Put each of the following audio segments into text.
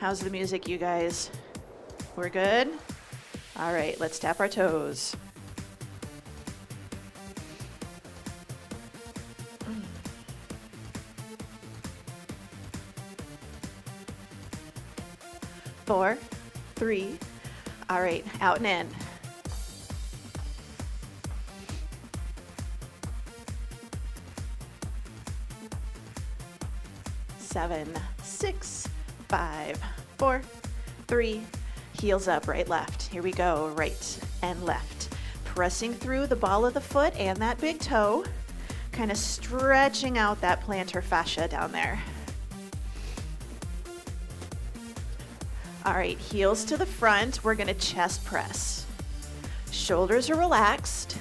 How's the music, you guys? We're good? All right, let's tap our toes. Four, three. All right, out and in. 7, 6, 5, 4, 3. Heels up, right, left. Here we go, right and left. Pressing through the ball of the foot and that big toe, kind of stretching out that plantar fascia down there. All right, heels to the front. We're gonna chest press. Shoulders are relaxed.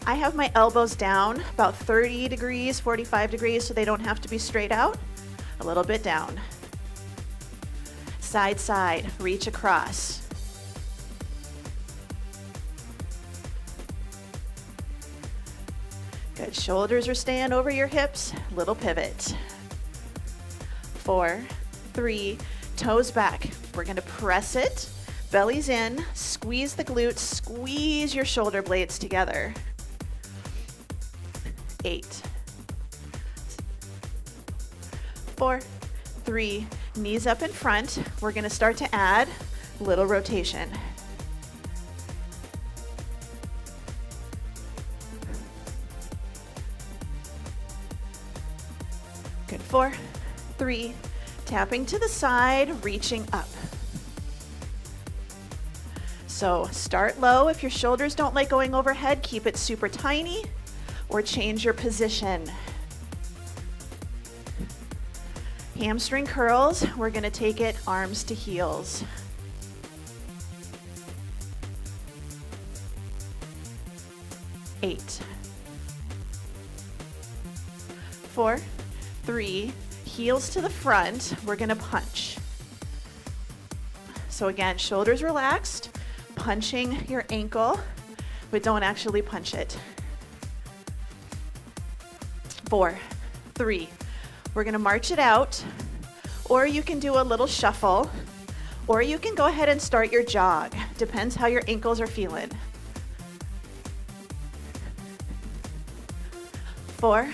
I have my elbows down about 30 degrees, 45 degrees, so they don't have to be straight out. A little bit down. Side, side, reach across. Good, shoulders are staying over your hips, little pivot. 4, 3, toes back. We're gonna press it, belly's in, squeeze the glutes, squeeze your shoulder blades together. 8, 4, 3, knees up in front. We're gonna start to add little rotation. Good, 4, 3, tapping to the side, reaching up. So start low. If your shoulders don't like going overhead, keep it super tiny or change your position. Hamstring curls, we're gonna take it arms to heels. 8, 4, 3, heels to the front, we're gonna punch. So again, shoulders relaxed, punching your ankle, but don't actually punch it. 4, 3, we're gonna march it out, or you can do a little shuffle, or you can go ahead and start your jog. Depends how your ankles are feeling. 4,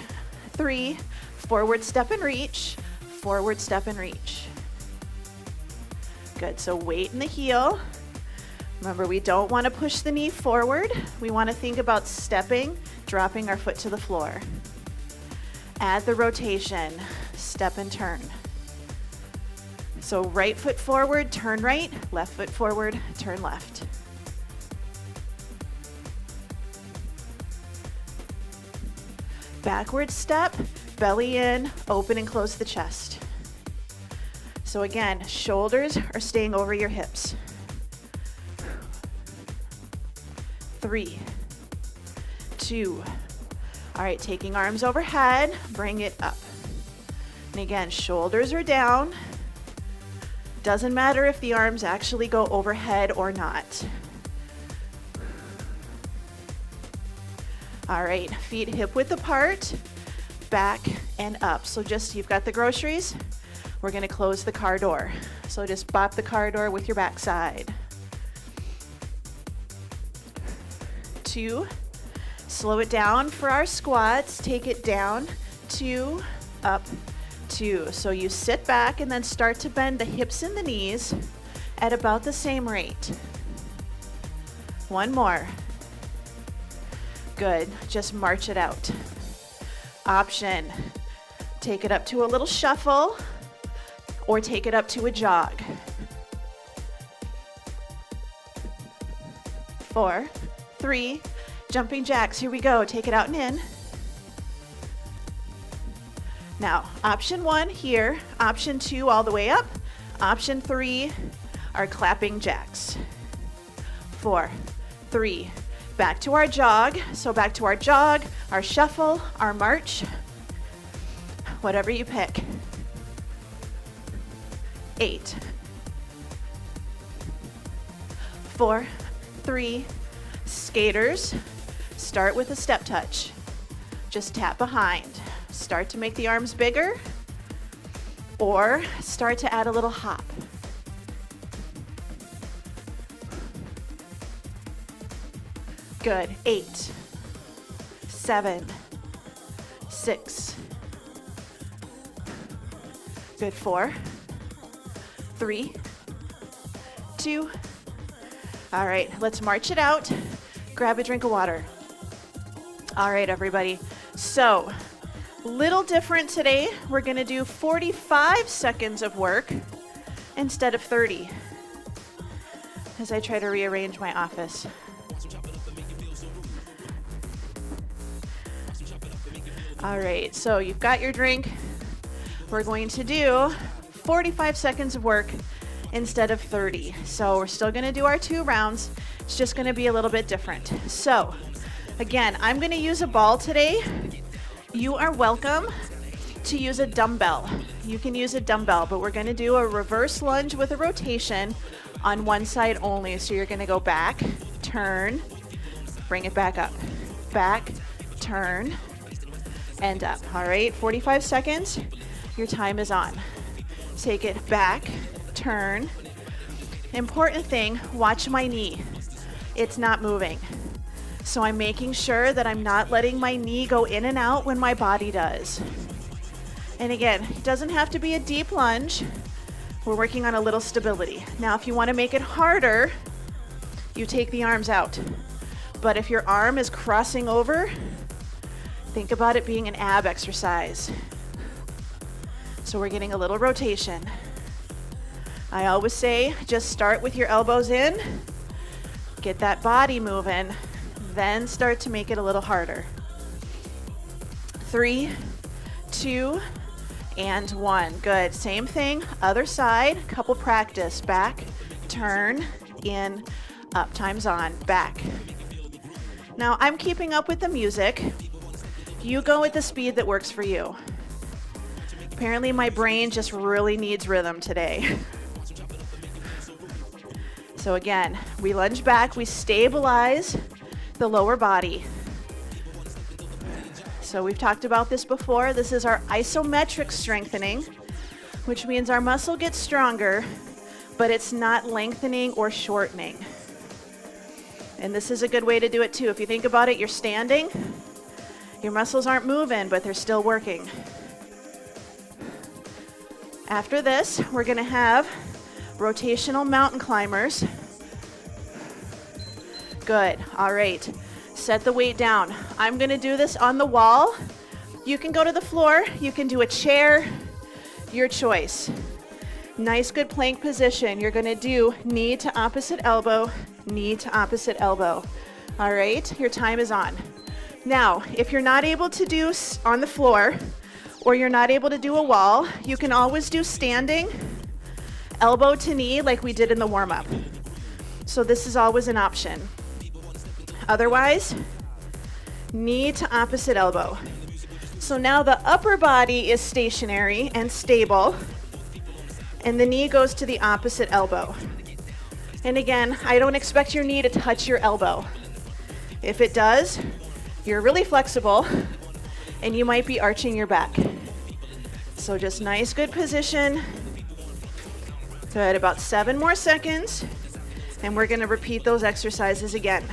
3, forward step and reach, forward step and reach. Good, so weight in the heel. Remember, we don't wanna push the knee forward. We wanna think about stepping, dropping our foot to the floor. Add the rotation, step and turn. So right foot forward, turn right, left foot forward, turn left. Backward step, belly in, open and close the chest. So again, shoulders are staying over your hips. 3, 2, all right, taking arms overhead, bring it up. And again, shoulders are down. Doesn't matter if the arms actually go overhead or not. All right, feet hip width apart, back and up. So just, you've got the groceries, we're gonna close the car door. So just bop the car door with your backside. 2, slow it down for our squats, take it down, 2, up, 2. So you sit back and then start to bend the hips and the knees at about the same rate. 1 more. Good, just march it out. Option, take it up to a little shuffle or take it up to a jog. 4, 3, jumping jacks, here we go, take it out and in. Now, option 1 here, option 2 all the way up, option 3 are clapping jacks. 4, 3, back to our jog, so back to our jog, our shuffle, our march, whatever you pick. 8, 4, 3, skaters, start with a step touch. Just tap behind. Start to make the arms bigger. or start to add a little hop. Good. 8, 7, 6. Good. 4, 3, 2. All right, let's march it out. Grab a drink of water. All right, everybody. So, little different today. We're going to do 45 seconds of work instead of 30 as I try to rearrange my office. All right, so you've got your drink. We're going to do 45 seconds of work instead of 30. So we're still going to do our 2 rounds. It's just going to be a little bit different. So again, I'm going to use a ball today. You are welcome to use a dumbbell. You can use a dumbbell, but we're going to do a reverse lunge with a rotation on one side only. So you're going to go back, turn, bring it back up, back, turn, and up. All right, 45 seconds. Your time is on. Take it back, turn. Important thing, watch my knee. It's not moving. So I'm making sure that I'm not letting my knee go in and out when my body does. And again, it doesn't have to be a deep lunge. We're working on a little stability. Now, if you want to make it harder, you take the arms out. But if your arm is crossing over, think about it being an ab exercise. So we're getting a little rotation. I always say, just start with your elbows in, get that body moving, then start to make it a little harder. 3, 2, and 1. Good. Same thing, other side, couple practice. Back, turn, in, up. Time's on. Back. Now I'm keeping up with the music. You go at the speed that works for you. Apparently my brain just really needs rhythm today. So again, we lunge back, we stabilize the lower body. So we've talked about this before. This is our isometric strengthening, which means our muscle gets stronger, but it's not lengthening or shortening. And this is a good way to do it too. If you think about it, you're standing, your muscles aren't moving, but they're still working. After this, we're going to have rotational mountain climbers. Good. All right. Set the weight down. I'm going to do this on the wall. You can go to the floor. You can do a chair. Your choice. Nice, good plank position. You're going to do knee to opposite elbow, knee to opposite elbow. All right. Your time is on. Now, if you're not able to do on the floor or you're not able to do a wall, you can always do standing, elbow to knee like we did in the warm-up. So this is always an option. Otherwise, knee to opposite elbow. So now the upper body is stationary and stable, and the knee goes to the opposite elbow. And again, I don't expect your knee to touch your elbow. If it does, you're really flexible, and you might be arching your back. So just nice, good position. Good, about 7 more seconds, and we're gonna repeat those exercises again.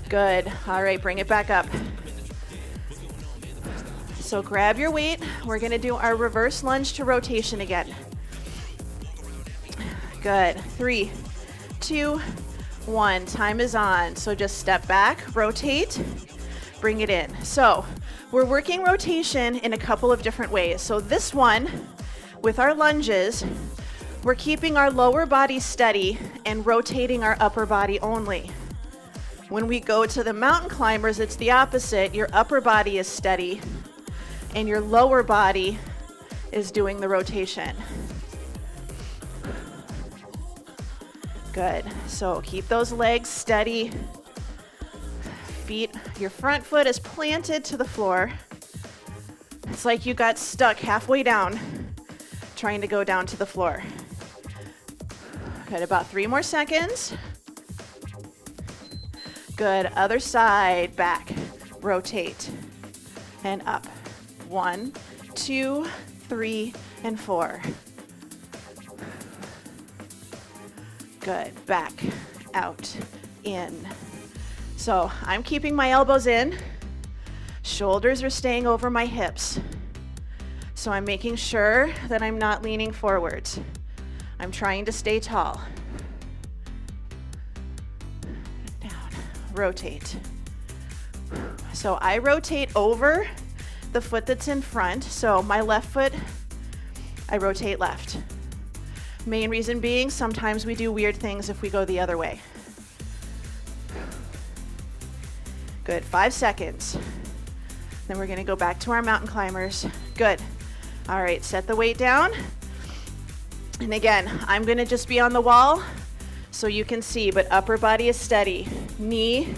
Good, all right, bring it back up. So grab your weight. We're gonna do our reverse lunge to rotation again. Good, 3, 2, 1, time is on. So just step back, rotate, bring it in. So we're working rotation in a couple of different ways. So this one, with our lunges, we're keeping our lower body steady and rotating our upper body only. When we go to the mountain climbers, it's the opposite. Your upper body is steady and your lower body is doing the rotation. Good. So keep those legs steady. Feet, your front foot is planted to the floor. It's like you got stuck halfway down trying to go down to the floor. Good, about 3 more seconds. Good, other side, back, rotate, and up. 1, 2, 3, and 4. Good. Back, out, in. So I'm keeping my elbows in. Shoulders are staying over my hips. So I'm making sure that I'm not leaning forwards. I'm trying to stay tall. Down, rotate. So I rotate over the foot that's in front. So my left foot, I rotate left. Main reason being, sometimes we do weird things if we go the other way. Good, 5 seconds. Then we're gonna go back to our mountain climbers. Good. All right, set the weight down. And again, I'm gonna just be on the wall so you can see, but upper body is steady. Knee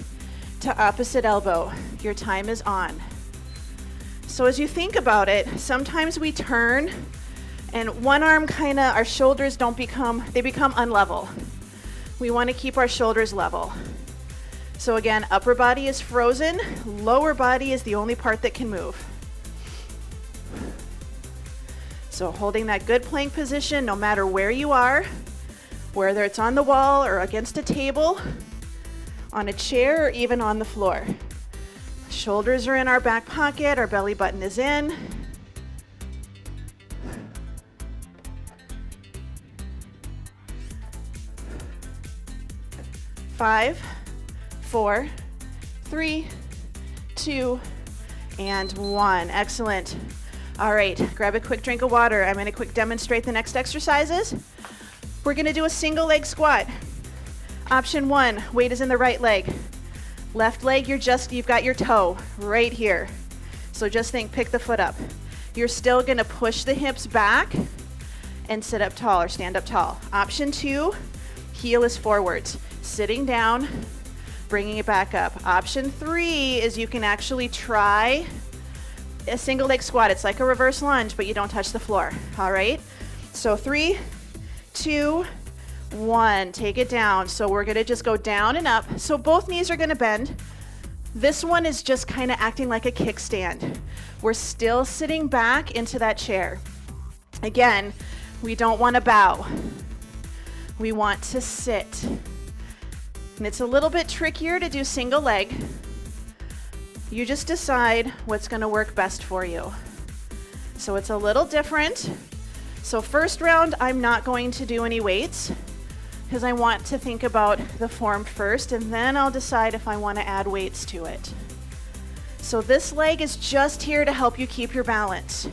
to opposite elbow. Your time is on. So as you think about it, sometimes we turn and one arm our shoulders become unlevel. We wanna keep our shoulders level. So again, upper body is frozen, lower body is the only part that can move. So holding that good plank position no matter where you are, whether it's on the wall or against a table, on a chair, or even on the floor. Shoulders are in our back pocket, our belly button is in. Five, 4, 3, 2, and 1. Excellent. All right, grab a quick drink of water. I'm going to quick demonstrate the next exercises. We're going to do a single leg squat. Option 1, weight is in the right leg. Left leg, you've got your toe right here. So just pick the foot up. You're still going to push the hips back and sit up tall or stand up tall. Option 2, heel is forwards. Sitting down, bringing it back up. Option 3 is you can actually try a single leg squat. It's like a reverse lunge, but you don't touch the floor. All right? So 3, 2, 1. Take it down. So we're going to just go down and up. So both knees are going to bend. This one is just kind of acting like a kickstand. We're still sitting back into that chair. Again, we don't want to bow. We want to sit. And it's a little bit trickier to do single leg. You just decide what's going to work best for you. So it's a little different. So first round, I'm not going to do any weights because I want to think about the form first, and then I'll decide if I want to add weights to it. So this leg is just here to help you keep your balance.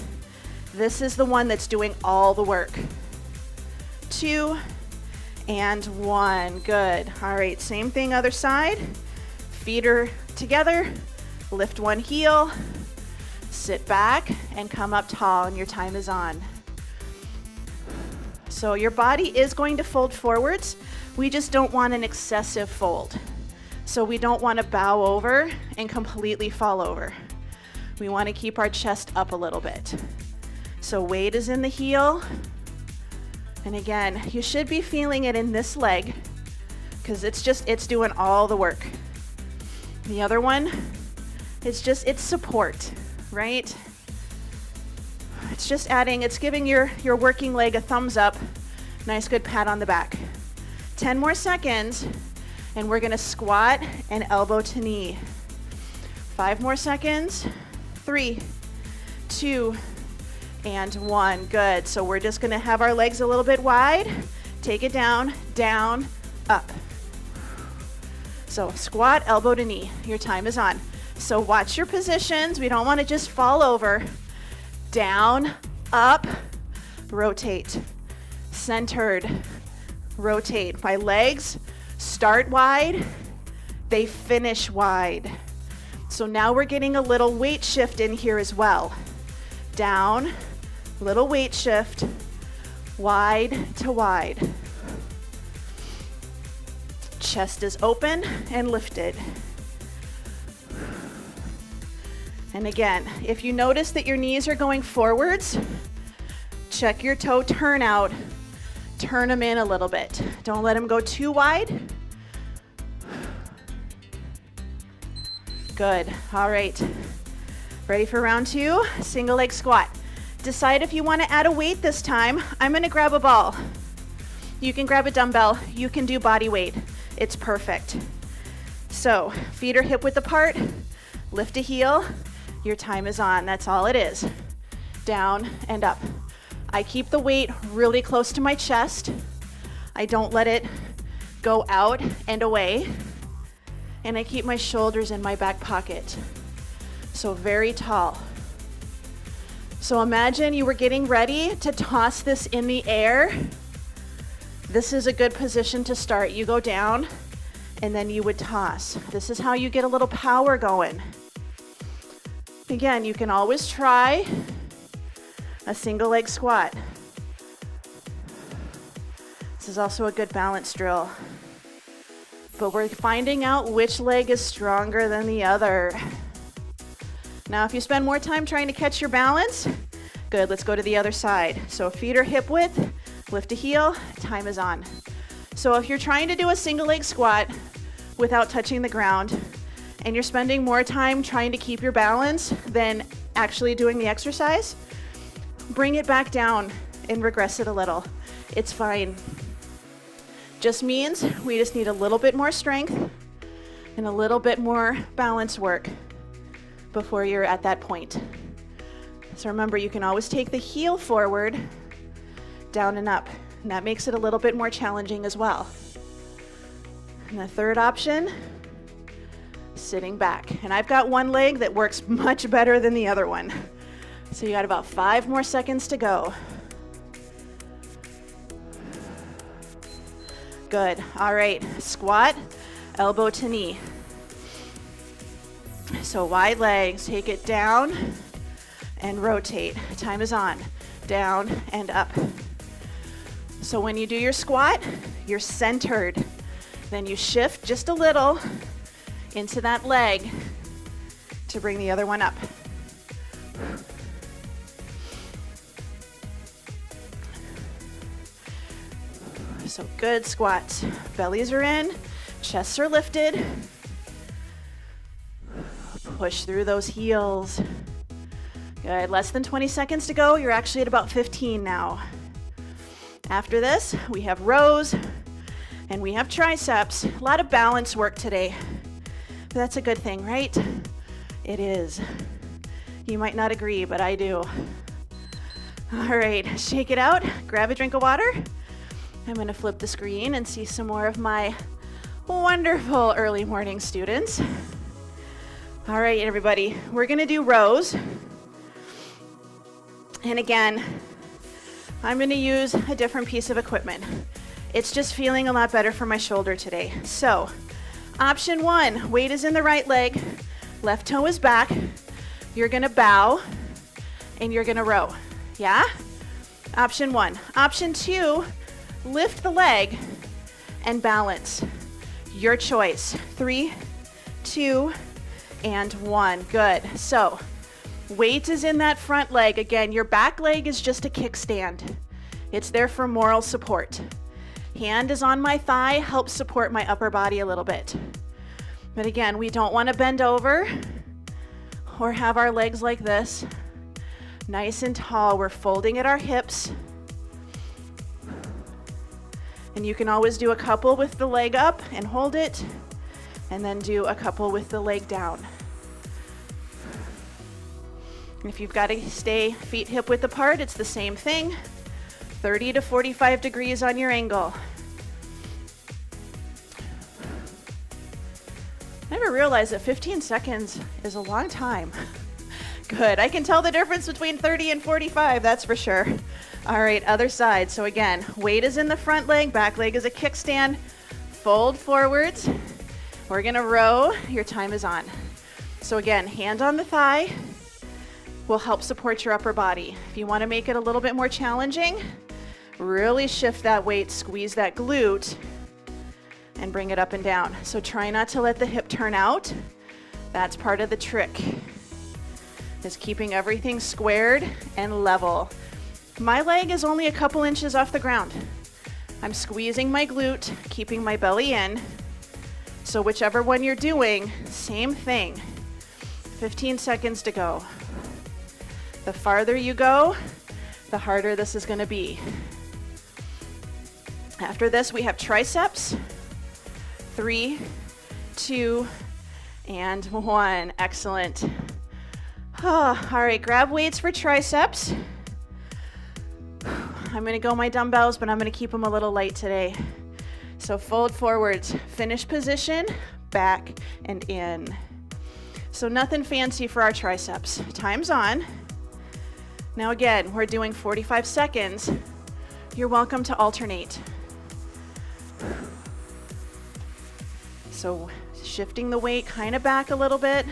This is the one that's doing all the work. 2 and 1. Good. All right, same thing other side. Feet are together. Lift one heel, sit back, and come up tall, and your time is on. So your body is going to fold forwards. We just don't want an excessive fold. So we don't want to bow over and completely fall over. We want to keep our chest up a little bit. So weight is in the heel. And again, you should be feeling it in this leg because it's doing all the work. The other one, it's support, right? It's giving your working leg a thumbs up. Nice, good pat on the back. 10 more seconds, and we're gonna squat and elbow to knee. 5 more seconds. 3, 2, and 1. Good. So we're just gonna have our legs a little bit wide. Take it down, down, up. So squat, elbow to knee. Your time is on. So watch your positions. We don't want to just fall over. Down, up, rotate. Centered, rotate. My legs start wide, they finish wide. So now we're getting a little weight shift in here as well. Down, little weight shift, wide to wide. Chest is open and lifted. And again, if you notice that your knees are going forwards, check your toe turnout. Turn them in a little bit. Don't let them go too wide. Good. All right. Ready for round 2? Single leg squat. Decide if you want to add a weight this time. I'm going to grab a ball. You can grab a dumbbell. You can do body weight. It's perfect. So feet are hip width apart. Lift a heel. Your time is on. That's all it is. Down and up. I keep the weight really close to my chest. I don't let it go out and away. And I keep my shoulders in my back pocket. So very tall. So imagine you were getting ready to toss this in the air. This is a good position to start. You go down and then you would toss. This is how you get a little power going. Again, you can always try a single leg squat. This is also a good balance drill. But we're finding out which leg is stronger than the other. Now, if you spend more time trying to catch your balance, good, let's go to the other side. So feet are hip width, lift a heel, time is on. So if you're trying to do a single leg squat without touching the ground, and you're spending more time trying to keep your balance than actually doing the exercise, bring it back down and regress it a little. It's fine. Just means we just need a little bit more strength and a little bit more balance work before you're at that point. So remember, you can always take the heel forward, down and up, and that makes it a little bit more challenging as well. And the third option, sitting back. And I've got one leg that works much better than the other one. So you got about 5 more seconds to go. Good. All right, squat, elbow to knee. So wide legs, take it down and rotate. Time is on. Down and up. So when you do your squat, you're centered. Then you shift just a little into that leg to bring the other one up. So good squats. Bellies are in, chests are lifted. Push through those heels. Good, less than 20 seconds to go. You're actually at about 15 now. After this, we have rows and we have triceps. A lot of balance work today. But that's a good thing, right? It is. You might not agree, but I do. All right, shake it out. Grab a drink of water. I'm going to flip the screen and see some more of my wonderful early morning students. All right, everybody, we're going to do rows. And again, I'm going to use a different piece of equipment. It's just feeling a lot better for my shoulder today. So, option 1, weight is in the right leg, left toe is back. You're going to bow and you're going to row. Yeah? Option 1. Option 2, lift the leg and balance. Your choice. 3, 2, and 1. Good. So, weight is in that front leg. Again, your back leg is just a kickstand. It's there for moral support. Hand is on my thigh, helps support my upper body a little bit. But again, we don't want to bend over or have our legs like this. Nice and tall. We're folding at our hips. And you can always do a couple with the leg up and hold it, and then do a couple with the leg down. If you've got to stay feet hip width apart, it's the same thing. 30 to 45 degrees on your angle. I never realized that 15 seconds is a long time. Good, I can tell the difference between 30 and 45, that's for sure. All right, other side. So again, weight is in the front leg, back leg is a kickstand. Fold forwards. We're gonna row, your time is on. So again, hand on the thigh will help support your upper body. If you wanna make it a little bit more challenging, really shift that weight, squeeze that glute, and bring it up and down. So try not to let the hip turn out. That's part of the trick, is keeping everything squared and level. My leg is only a couple inches off the ground. I'm squeezing my glute, keeping my belly in. So whichever one you're doing, same thing. 15 seconds to go. The farther you go, the harder this is going to be. After this, we have triceps. 3, 2, and 1. Excellent. All right, grab weights for triceps. I'm going to go my dumbbells, but I'm going to keep them a little light today. So fold forwards, finish position, back and in. So nothing fancy for our triceps. Time's on. Now again, we're doing 45 seconds. You're welcome to alternate. So shifting the weight kind of back a little bit.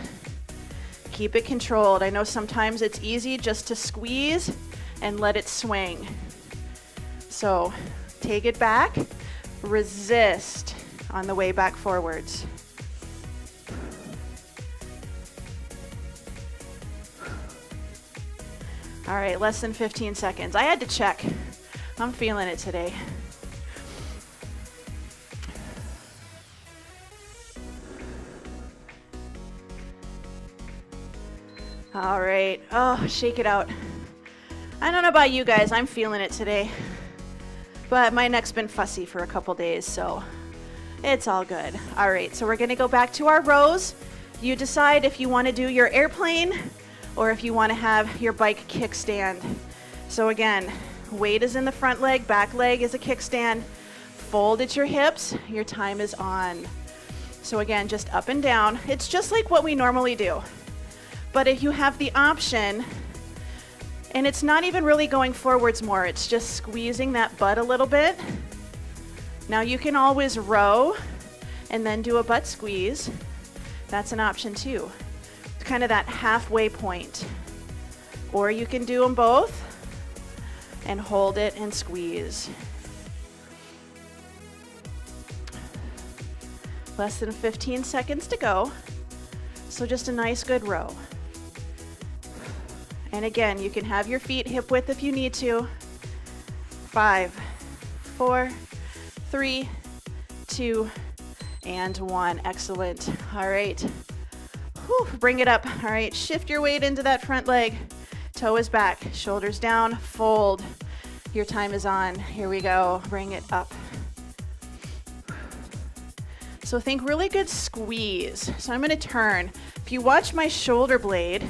Keep it controlled. I know sometimes it's easy just to squeeze and let it swing. So take it back, resist on the way back forwards. All right, less than 15 seconds. I had to check. I'm feeling it today. All right, oh, shake it out. I don't know about you guys, I'm feeling it today. But my neck's been fussy for a couple days, so it's all good. All right, so we're gonna go back to our rows. You decide if you wanna do your airplane or if you wanna have your bike kickstand. So again, weight is in the front leg, back leg is a kickstand. Fold at your hips, your time is on. So again, just up and down. It's just like what we normally do. But if you have the option, and it's not even really going forwards more, it's just squeezing that butt a little bit. Now you can always row and then do a butt squeeze. That's an option too. It's kind of that halfway point. Or you can do them both and hold it and squeeze. Less than 15 seconds to go. So just a nice good row. And again, you can have your feet hip width if you need to. 5, 4, 3, 2, and 1. Excellent. All right. Whew, bring it up. All right, shift your weight into that front leg. Toe is back, shoulders down, fold. Your time is on. Here we go. Bring it up. So think really good squeeze. So I'm going to turn. If you watch my shoulder blade,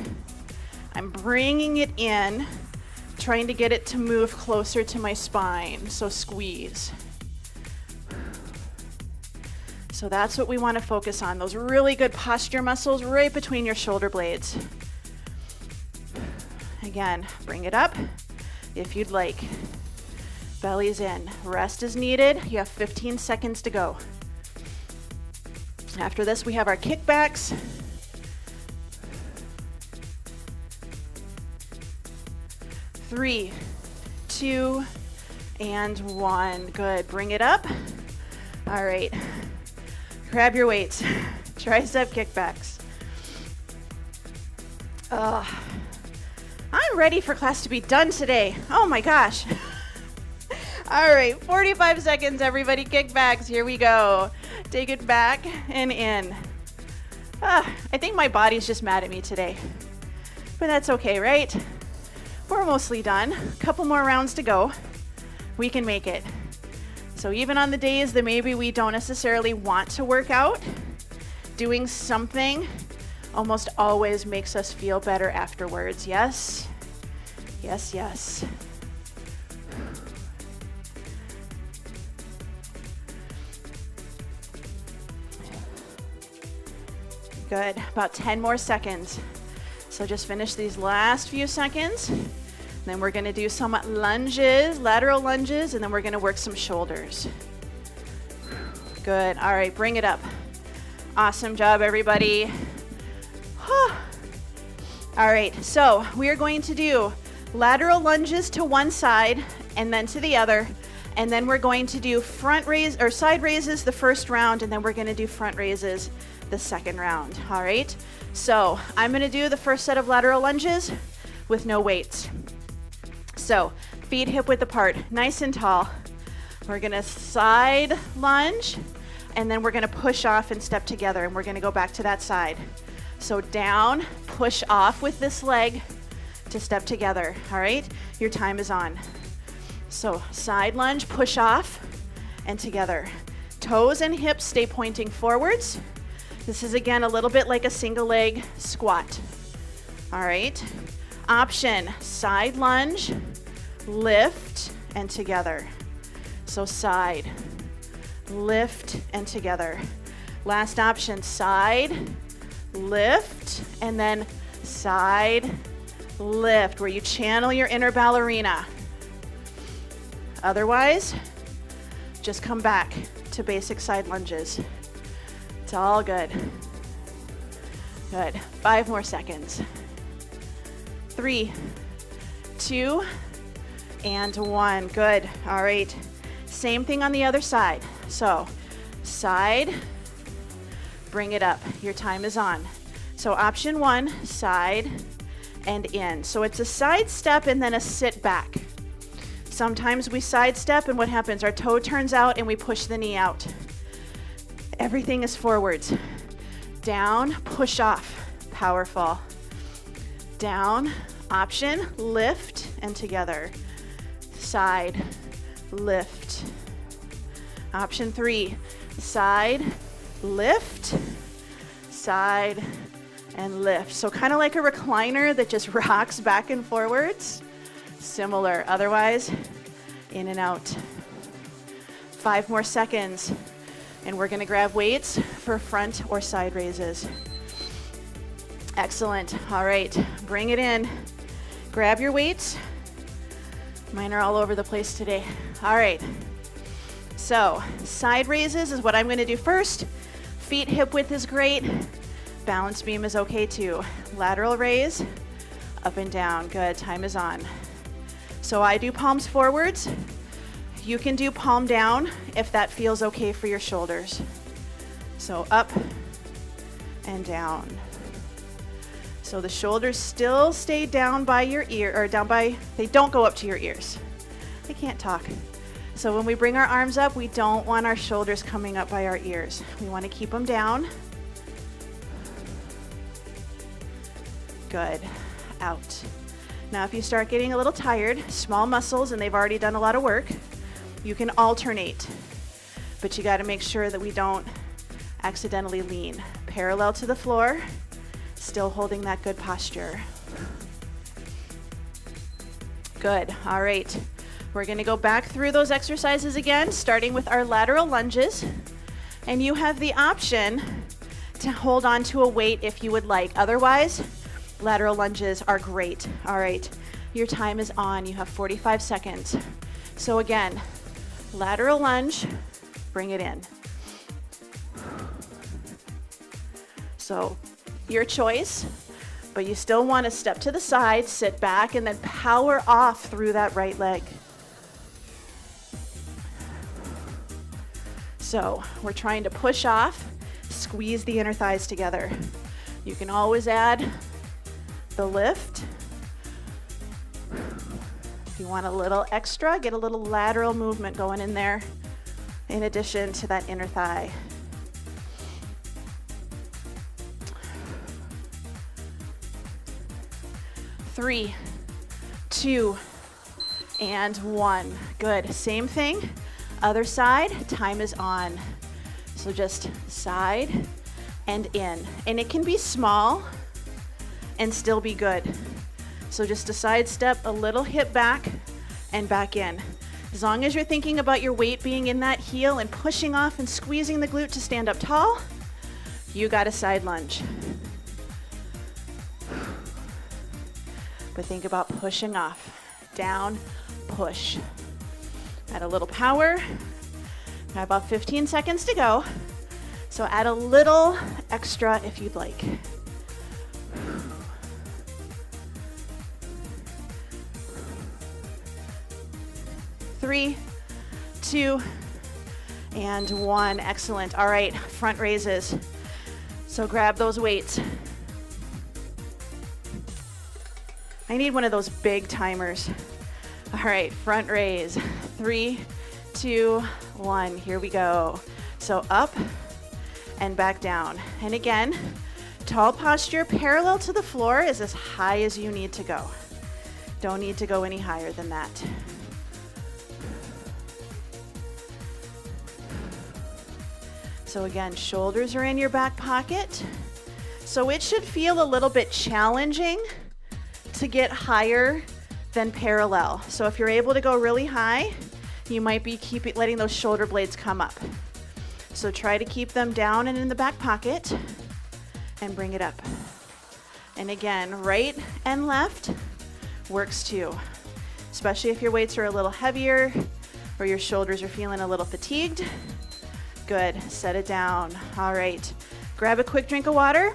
I'm bringing it in, trying to get it to move closer to my spine. So squeeze. So that's what we want to focus on, those really good posture muscles right between your shoulder blades. Again, bring it up if you'd like. Belly's in. Rest is needed. You have 15 seconds to go. After this, we have our kickbacks. 3, 2, and 1. Good. Bring it up. All right. Grab your weights. Tricep kickbacks. I'm ready for class to be done today. Oh my gosh. All right. 45 seconds, everybody. Kickbacks. Here we go. Take it back and in. I think my body's just mad at me today. But that's okay, right? We're mostly done. A couple more rounds to go. We can make it. So even on the days that maybe we don't necessarily want to work out, doing something almost always makes us feel better afterwards. Yes? Yes, yes. Good. About 10 more seconds. So just finish these last few seconds. Then we're going to do some lunges, lateral lunges, and then we're going to work some shoulders. Good. All right, bring it up. Awesome job, everybody. All right, so we are going to do lateral lunges to one side and then to the other. And then we're going to do front raise or side raises the first round, and then we're going to do front raises the second round. All right, so I'm going to do the first set of lateral lunges with no weights. So feet hip width apart, nice and tall. We're going to side lunge, and then we're going to push off and step together, and we're going to go back to that side. So down, push off with this leg, to step together, all right? Your time is on. So side lunge, push off, and together. Toes and hips stay pointing forwards. This is again a little bit like a single leg squat. All right. Option, side lunge, lift, and together. So side, lift, and together. Last option, side, lift, and then side, lift, where you channel your inner ballerina. Otherwise, just come back to basic side lunges. It's all good. Good. 5 more seconds. 3, 2, and 1. Good. All right. Same thing on the other side. So, side, bring it up. Your time is on. So, option 1, side and in. So, it's a side step and then a sit back. Sometimes we sidestep and what happens? Our toe turns out and we push the knee out. Everything is forwards. Down, push off, powerful. Down, option, lift, and together. Side, lift. Option 3, side, lift, side, and lift. So kind of like a recliner that just rocks back and forwards. Similar, otherwise, in and out. 5 more seconds. And we're gonna grab weights for front or side raises. Excellent, all right, bring it in. Grab your weights. Mine are all over the place today. All right, so side raises is what I'm gonna do first. Feet hip width is great. Balance beam is okay too. Lateral raise, up and down, good, time is on. So I do palms forwards. You can do palm down if that feels okay for your shoulders. So up and down. So the shoulders still stay down by your ear, or down by, they don't go up to your ears. I can't talk. So when we bring our arms up, we don't want our shoulders coming up by our ears. We want to keep them down. Good. Out. Now if you start getting a little tired, small muscles, and they've already done a lot of work, you can alternate, but you got to make sure that we don't accidentally lean. Parallel to the floor, still holding that good posture. Good, all right. We're gonna go back through those exercises again, starting with our lateral lunges, and you have the option to hold on to a weight if you would like. Otherwise, lateral lunges are great. All right, your time is on. You have 45 seconds. So again, lateral lunge, bring it in. So your choice, but you still want to step to the side, sit back, and then power off through that right leg. So we're trying to push off, squeeze the inner thighs together. You can always add the lift. If you want a little extra, get a little lateral movement going in there in addition to that inner thigh. Three, 2, and 1. Good. Same thing. Other side. Time is on. So just side and in. And it can be small and still be good. So just a side step, a little hip back, and back in. As long as you're thinking about your weight being in that heel and pushing off and squeezing the glute to stand up tall, you got a side lunge. But think about pushing off. Down, push. Add a little power. Got about 15 seconds to go. So add a little extra if you'd like. 3, 2, and 1. Excellent. All right, front raises. So grab those weights. I need one of those big timers. All right, front raise. 3, 2, 1. Here we go. So up and back down. And again, tall posture parallel to the floor is as high as you need to go. Don't need to go any higher than that. So again, shoulders are in your back pocket. So it should feel a little bit challenging to get higher than parallel. So if you're able to go really high, you might be letting those shoulder blades come up. So try to keep them down and in the back pocket and bring it up. And again, right and left works too, especially if your weights are a little heavier or your shoulders are feeling a little fatigued. Good, set it down. All right, grab a quick drink of water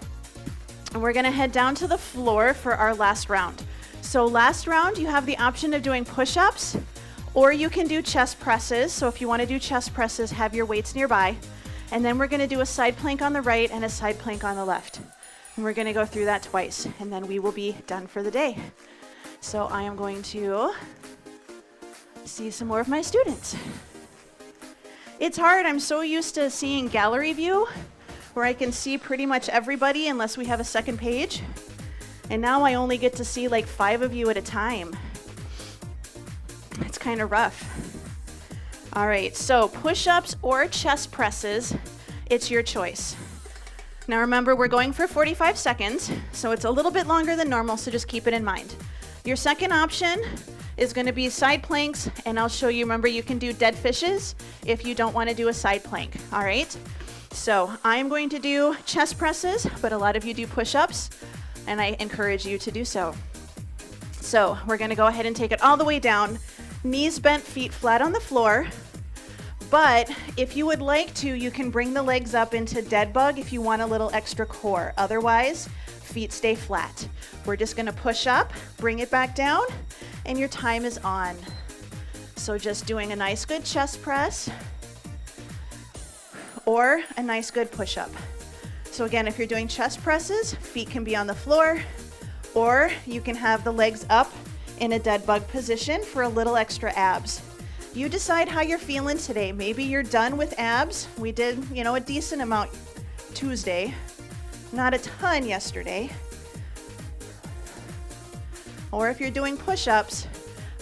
and we're gonna head down to the floor for our last round. So last round, you have the option of doing push-ups or you can do chest presses. So if you wanna do chest presses, have your weights nearby. And then we're gonna do a side plank on the right and a side plank on the left. And we're gonna go through that twice and then we will be done for the day. So I am going to see some more of my students. It's hard, I'm so used to seeing gallery view where I can see pretty much everybody unless we have a second page. And now I only get to see like 5 of you at a time. It's kind of rough. All right, so push-ups or chest presses, it's your choice. Now remember, we're going for 45 seconds, so it's a little bit longer than normal, so just keep it in mind. Your second option is going to be side planks, and I'll show you, remember, you can do dead fishes if you don't want to do a side plank, all right? So I'm going to do chest presses, but a lot of you do push-ups, and I encourage you to do so. So we're going to go ahead and take it all the way down, knees bent, feet flat on the floor. But if you would like to, you can bring the legs up into dead bug if you want a little extra core. Otherwise, feet stay flat. We're just gonna push up, bring it back down, and your time is on. So just doing a nice good chest press or a nice good push-up. So again, if you're doing chest presses, feet can be on the floor, or you can have the legs up in a dead bug position for a little extra abs. You decide how you're feeling today. Maybe you're done with abs. We did, a decent amount Tuesday, not a ton yesterday. Or if you're doing push-ups,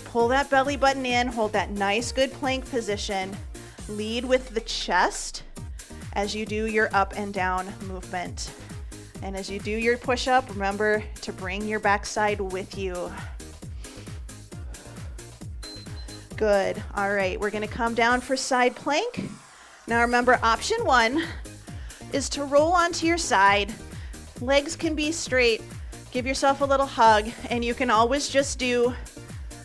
pull that belly button in, hold that nice good plank position, lead with the chest as you do your up and down movement. And as you do your push-up, remember to bring your backside with you. Good. All right, we're going to come down for side plank. Now remember, option 1 is to roll onto your side. Legs can be straight. Give yourself a little hug, and you can always just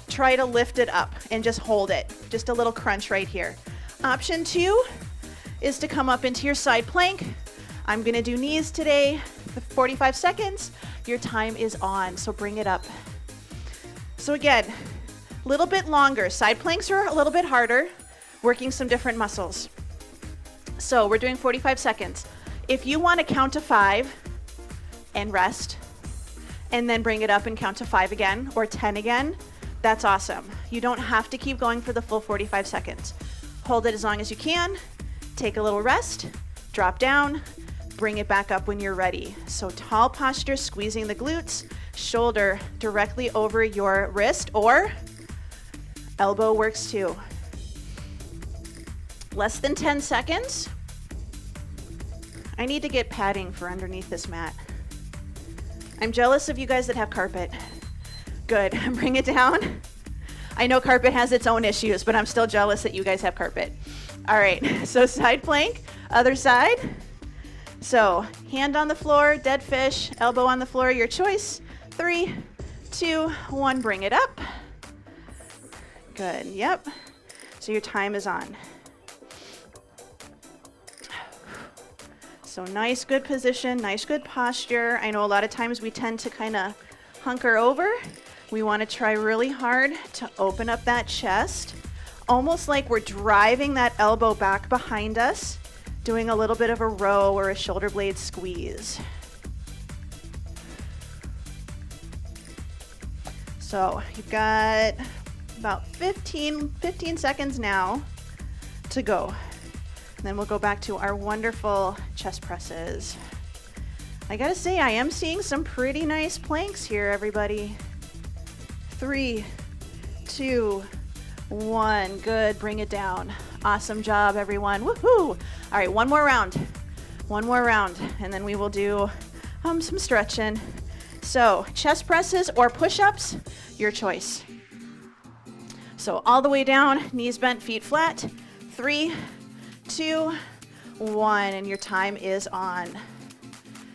try to lift it up and just hold it. Just a little crunch right here. Option 2 is to come up into your side plank. I'm going to do knees today for 45 seconds. Your time is on, so bring it up. So again, little bit longer. Side planks are a little bit harder, working some different muscles. So we're doing 45 seconds. If you want to count to 5 and rest, and then bring it up and count to 5 again, or 10 again, that's awesome. You don't have to keep going for the full 45 seconds. Hold it as long as you can, take a little rest, drop down, bring it back up when you're ready. So tall posture, squeezing the glutes, shoulder directly over your wrist, or elbow works too. Less than 10 seconds. I need to get padding for underneath this mat. I'm jealous of you guys that have carpet. Good, bring it down. I know carpet has its own issues, but I'm still jealous that you guys have carpet. All right, so side plank, other side. So hand on the floor, dead fish, elbow on the floor, your choice. 3, 2, 1, bring it up. Good, yep. So your time is on. So nice, good position, nice, good posture. I know a lot of times we tend to kind of hunker over. We want to try really hard to open up that chest, almost like we're driving that elbow back behind us, doing a little bit of a row or a shoulder blade squeeze. So you've got about 15 seconds now to go. And then we'll go back to our wonderful chest presses. I gotta say, I am seeing some pretty nice planks here, everybody. 3, 2, 1. Good. Bring it down. Awesome job, everyone. Woohoo! All right, one more round. One more round, and then we will do some stretching. So chest presses or push-ups, your choice. So all the way down, knees bent, feet flat. 3, 2, 1, and your time is on.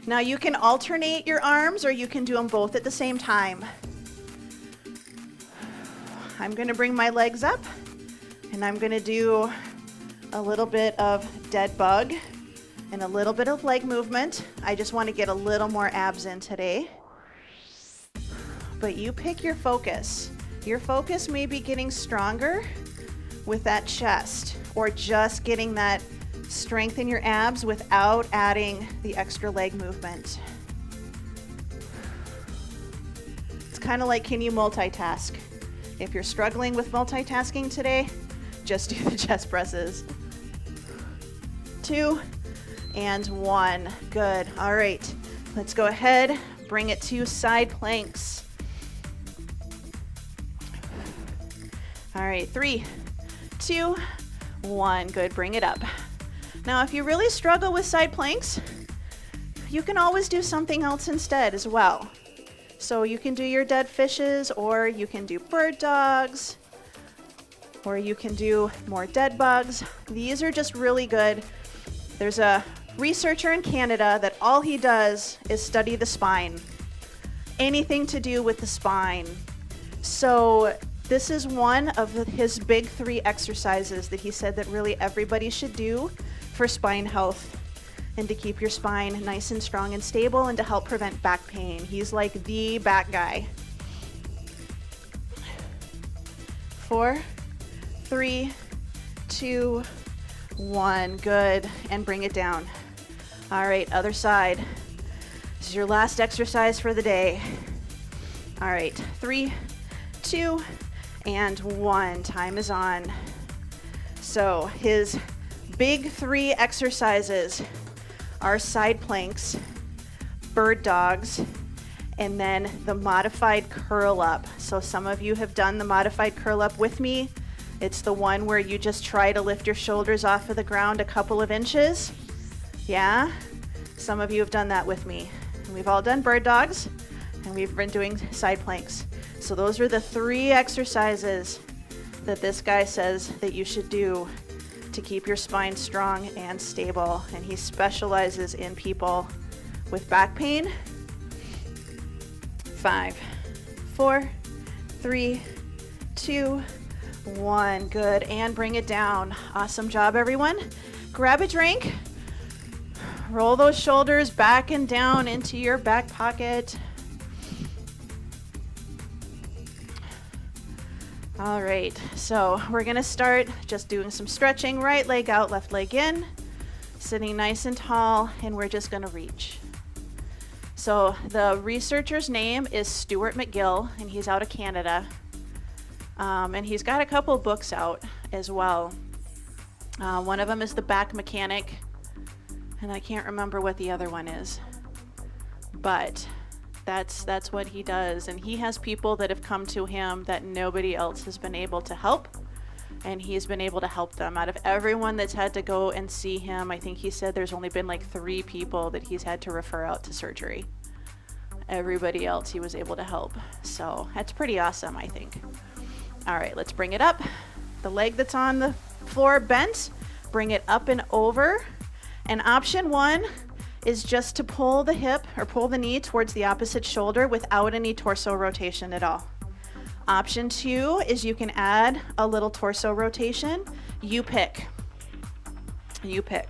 Now you can alternate your arms or you can do them both at the same time. I'm gonna bring my legs up and I'm gonna do a little bit of dead bug and a little bit of leg movement. I just want to get a little more abs in today. But you pick your focus. Your focus may be getting stronger with that chest or just getting that strength in your abs without adding the extra leg movement. It's kind of like, can you multitask? If you're struggling with multitasking today, just do the chest presses. 2 and 1. Good. All right. Let's go ahead. Bring it to side planks. All right. 3, 2, 1. Good. Bring it up. Now, if you really struggle with side planks, you can always do something else instead as well. So you can do your dead fishes, or you can do bird dogs, or you can do more dead bugs. These are just really good. There's a researcher in Canada that all he does is study the spine. Anything to do with the spine. So this is one of his big 3 exercises that he said that really everybody should do for spine health and to keep your spine nice and strong and stable and to help prevent back pain. He's like the back guy. 4, 3, 2, 1. Good. And bring it down. All right, other side. This is your last exercise for the day. All right, 3, 2, and 1. Time is on. So his big 3 exercises are side planks, bird dogs, and then the modified curl up. So some of you have done the modified curl up with me. It's the one where you just try to lift your shoulders off of the ground a couple of inches. Yeah? Some of you have done that with me. And we've all done bird dogs, and we've been doing side planks. So those are the 3 exercises that this guy says that you should do to keep your spine strong and stable. And he specializes in people with back pain. 5, 4, 3, 2, 1. Good. And bring it down. Awesome job, everyone. Grab a drink. Roll those shoulders back and down into your back pocket. All right, so we're gonna start just doing some stretching. Right leg out, left leg in, sitting nice and tall, and we're just gonna reach. So the researcher's name is Stuart McGill, and he's out of Canada. And he's got a couple books out as well. One of them is The Back Mechanic, and I can't remember what the other one is. But that's what he does, and he has people that have come to him that nobody else has been able to help, and he's been able to help them. Out of everyone that's had to go and see him, I think he said there's only been like 3 people that he's had to refer out to surgery. Everybody else he was able to help. So that's pretty awesome, I think. All right, let's bring it up. The leg that's on the floor bent, bring it up and over. And option 1 is just to pull the hip or pull the knee towards the opposite shoulder without any torso rotation at all. Option 2 is you can add a little torso rotation. You pick. You pick.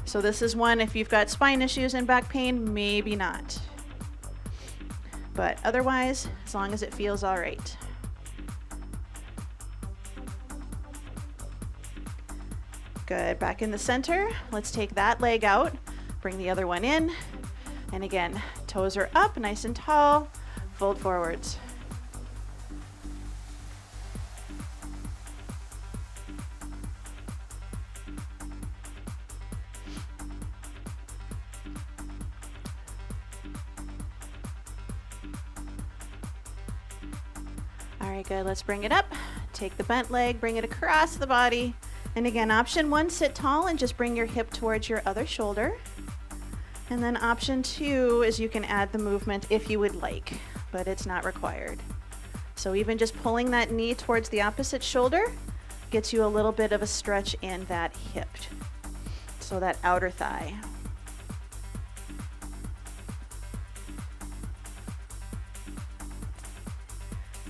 So this is one, if you've got spine issues and back pain, maybe not. But otherwise, as long as it feels all right. Good. Back in the center. Let's take that leg out. Bring the other one in. And again, toes are up, nice and tall. Fold forwards. All right, good. Let's bring it up. Take the bent leg, bring it across the body. And again, option 1, sit tall and just bring your hip towards your other shoulder. And then option 2 is you can add the movement if you would like, but it's not required. So even just pulling that knee towards the opposite shoulder gets you a little bit of a stretch in that hip, so that outer thigh.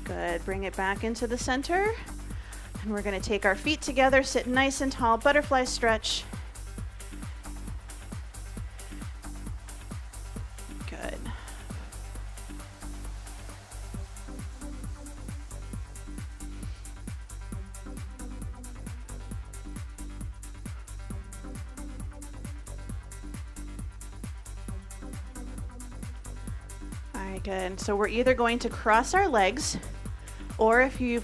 Good, bring it back into the center. And we're gonna take our feet together, sit nice and tall, butterfly stretch. Good. All right, good. So we're either going to cross our legs, or if you're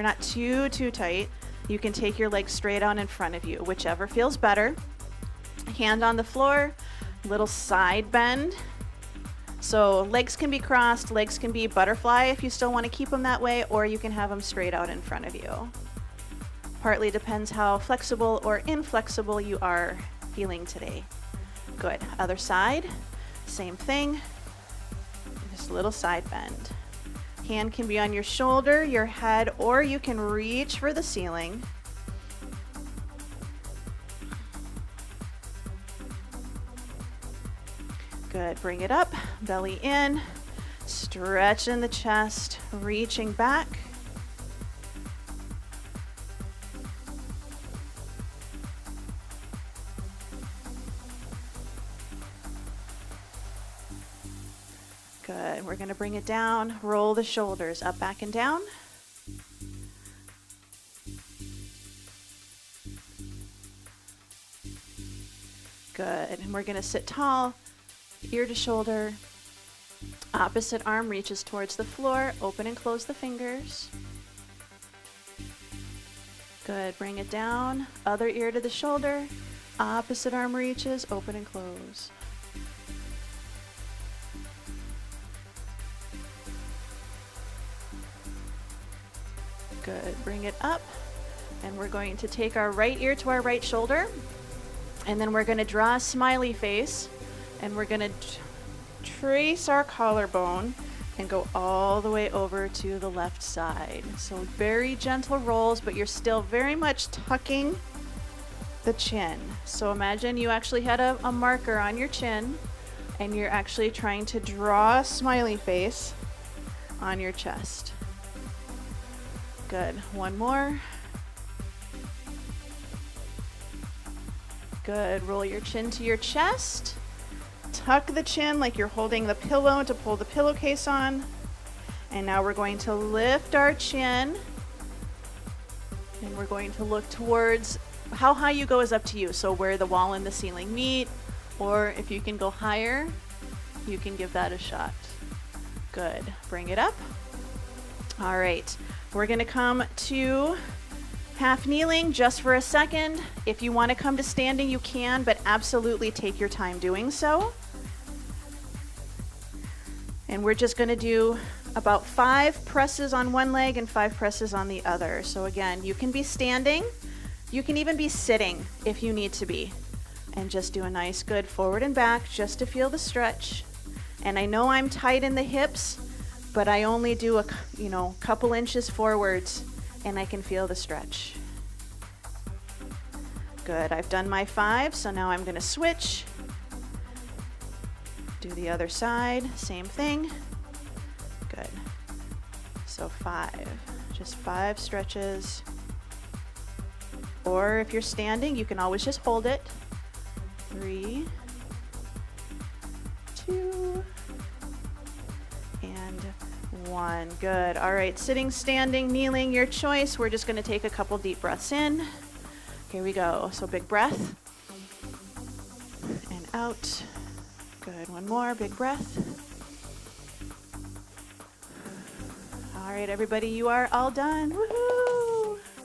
not too tight, you can take your legs straight out in front of you, whichever feels better. Hand on the floor, little side bend. So legs can be crossed, legs can be butterfly if you still want to keep them that way, or you can have them straight out in front of you. Partly depends how flexible or inflexible you are feeling today. Good. Other side, same thing. Just a little side bend. Hand can be on your shoulder, your head, or you can reach for the ceiling. Good, bring it up, belly in, stretch in the chest, reaching back. Good, we're gonna bring it down, roll the shoulders up, back, and down. Good, and we're gonna sit tall, ear to shoulder. Opposite arm reaches towards the floor, open and close the fingers. Good, bring it down, other ear to the shoulder. Opposite arm reaches, open and close. Good, bring it up, and we're going to take our right ear to our right shoulder, and then we're gonna draw a smiley face, and we're gonna trace our collarbone and go all the way over to the left side. So very gentle rolls, but you're still very much tucking the chin. So imagine you actually had a marker on your chin, and you're actually trying to draw a smiley face on your chest. Good, one more. Good, roll your chin to your chest. Tuck the chin like you're holding the pillow to pull the pillowcase on. And now we're going to lift our chin. And we're going to look towards, how high you go is up to you. So where the wall and the ceiling meet, or if you can go higher, you can give that a shot. Good, bring it up. All right. We're gonna come to half kneeling just for a second. If you wanna come to standing, you can, but absolutely take your time doing so. And we're just gonna do about 5 presses on one leg and 5 presses on the other. So again, you can be standing, you can even be sitting if you need to be. And just do a nice good forward and back just to feel the stretch. And I know I'm tight in the hips, but I only do a couple inches forwards, and I can feel the stretch. Good, I've done my 5, so now I'm gonna switch. Do the other side, same thing. Good, so 5, just 5 stretches. Or if you're standing, you can always just hold it. 3, 2, and 1. Good. All right, sitting, standing, kneeling, your choice. We're just going to take a couple deep breaths in. Here we go. So big breath and out. Good. One more big breath. All right, everybody, you are all done. Woohoo!